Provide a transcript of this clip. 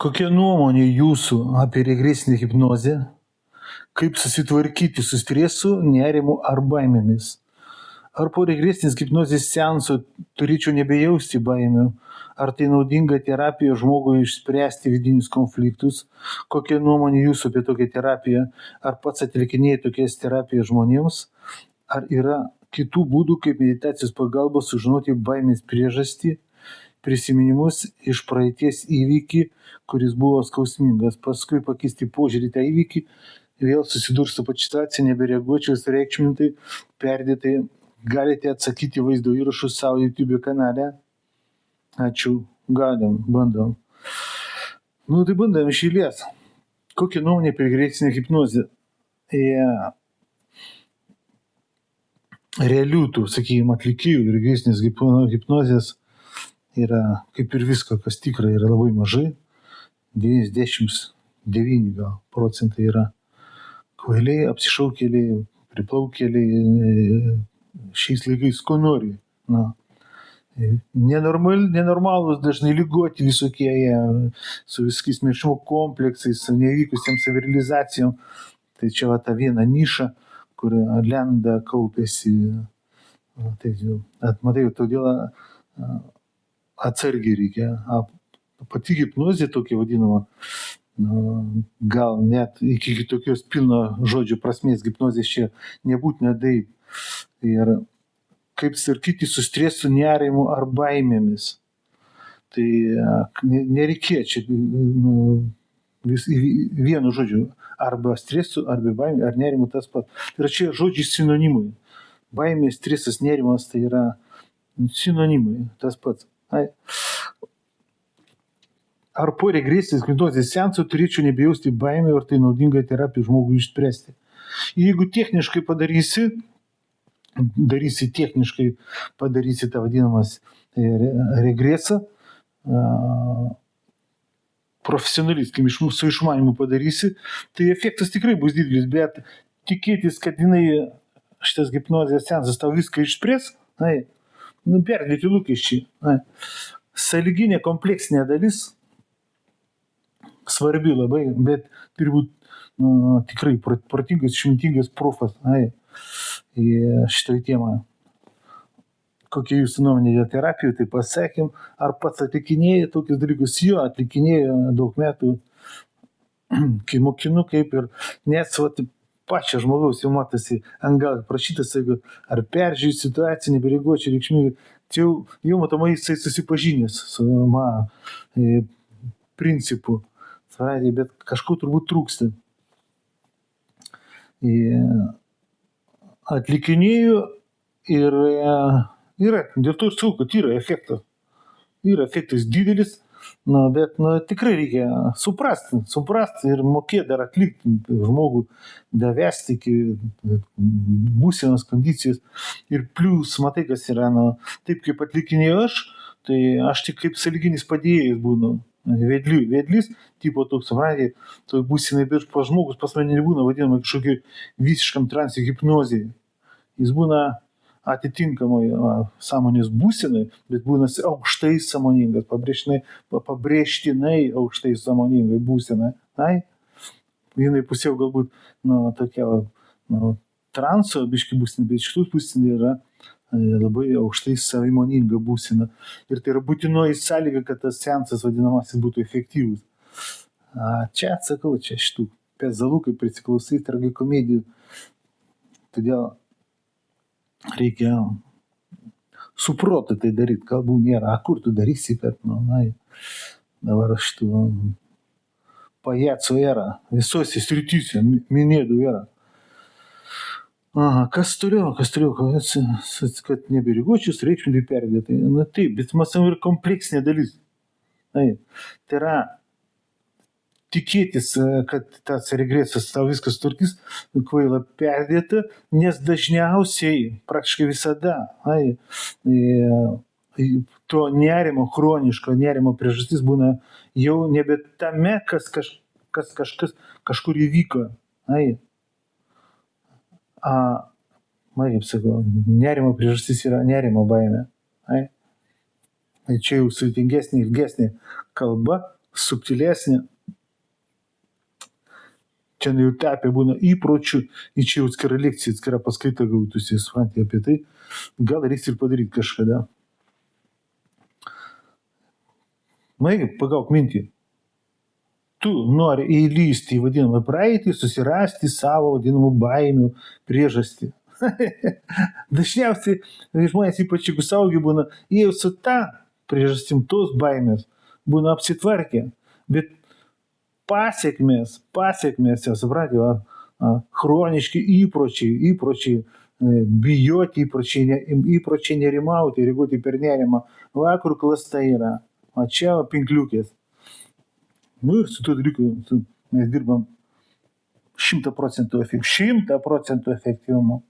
Kokia nuomonė jūsų apie regresinę hipnozę? Kaip susitvarkyti su stresu, nerimu ar baimėmis? Ar po regresinės hipnozės seanso turėčiau nebejausti baimių? Ar tai naudinga terapija žmogui išspręsti vidinius konfliktus? Kokia nuomonė jūsų apie tokią terapiją? Ar pats atlikinėjai tokias terapijas žmonėms? Ar yra kitų būdų, kaip meditacijos pagalba sužinoti baimės priežastį, prisiminimus iš praeities įvykį, kuris buvo skausmingas, paskui pakeisti požiūrį į tą įvykį, vėl susidurs su pačia situacija, nebereaguočiau sureikšmintai, perdėtai. Galite atsakyti vaizdo įrašus savo YouTube kanale. Ačiū, galim, bandom. Tai bandom iš eilės. Kokia nuomonė apie regresinę hipnozę? Realių tų, sakykime, atlikėjų regresinės hipnozės yra, kaip ir visko, kas tikra, yra labai mažai. 99 gal procentai yra kvailiai, apsišaukėliai, priplaukėliai, šiais laikais ko nori. Nenormalūs, dažnai ligoti visokie jie, su viskais miršimo kompleksais, su nevykusiam savirealizacijom. Tai čia va ta viena niša, kur lenda, kaupėsi. Matai, todėl atsargiai reikia. Pati hipnozė tokia vadinama, gal net iki tokios pilno žodžio prasmės hipnozės čia nebūtina daryti. Ir kaip tvarkyti su stresu, nerimu ar baimėmis. Tai nereikėjo čia vienu žodžiu, arba stresu, arba baimė, ar nerimu tas pats. Tai yra čia žodžiai sinonimai. Baimė, stresas, nerimas tai yra sinonimai, tas pats. Ar po regresinės hipnozės seanso turėčiau nebejausti baimę, ar tai naudinga terapija žmogui išspręsti? Jeigu techniškai padarysi tą vadinamas regresą, profesionalistai su išmanimu padarysi, tai efektas tikrai bus didelis, bet tikėtis, kad šitas hipnozės seansas tau viską išspręs, perdėti lūkesčiai. Sąlyginė kompleksinė dalis svarbi labai, bet turi būti tikrai protingas, išmintingas profas šitoj temoje. Kokia jūsų nuomonė dėl terapijų, tai pasakėm. Ar pats atlikinėjai tokius dalykus? Jo, atlikinėjau daug metų, kai mokinu, kaip ir net pačio žmogaus jau matosi ant gal prašytas, ar peržiūrėjai situaciją, nebereaguočiau reikšmingai. Jau matomai jisai susipažinęs su principu, bet kažko turbūt trūksta. Atlikinėjau ir dėl to ir sakau, kad yra efektas. Yra efektas didelis, bet tikrai reikia suprasti ir mokėti dar atlikti žmogų, davesti iki būsenos kondicijos. Ir plius, matai, kas yra, taip kaip atlikinėjau aš, tai aš tik kaip sąlyginis padėjėjas būnu. Vedlys, tipo toks, suprantate, toj būsenai, bet pas žmogus pas mane nebūna vadinama kažkokiu visiškam transe hipnozėje. Jis būna atitinkamai sąmonės būsenai, bet būna aukštai sąmoningas, pabrėžtinai aukštai sąmoningai būsenai. Jinai pusiau galbūt tokia transo biški būsenai, bet šitus būsenai yra labai aukštai savimoninga būsena. Ir tai yra būtinoji sąlyga, kad tas seansas vadinamasis būtų efektyvus. Čia atsakau, čia šitų pezalų, kaip prisiklausai tragikomedijų. Todėl reikia suproti tai daryti, galbūt nėra. Kur tu darysi, kad dabar šitų pajacų era, visose srityse, minėdų era. Kas toliau, kad nebereaguočiau, reikšmingai perdėtai. Taip, bet matau ir kompleksinė dalis. Tai yra tikėtis, kad tas regresas tau viskas tvarkys, kvaila perdėta, nes dažniausiai, praktiškai visada, to nerimo, chroniško nerimo priežastis būna jau nebe tame, kas kažkas kažkur įvyko. Kaip sakau, nerimo priežastis yra nerimo baimė. Tai čia jau sudėtingesnė, ilgesnė kalba, subtilesnė. Čia jau tapę būna įpročių, ir čia jau atskira lekcija, atskira paskaita gautųsi, suprantate apie tai. Gal reiks ir padaryti kažkada. Pagauk mintį. Tu nori įlysti į vadinamą praeitį, susirasti savo vadinamų baimių priežastį. Dažniausiai žmonės, ypač jeigu saugiai būna, jie jau su ta priežastim tos baimės būna apsitvarkę, bet pasiekmės, suprantate, chroniški įpročiai, bijoti įpročiai nerimauti, reaguoti per nerimą. Kur klasta yra, o čia pinkliukės. Ir su tuo dalyku mes dirbam 100% efektyvumu.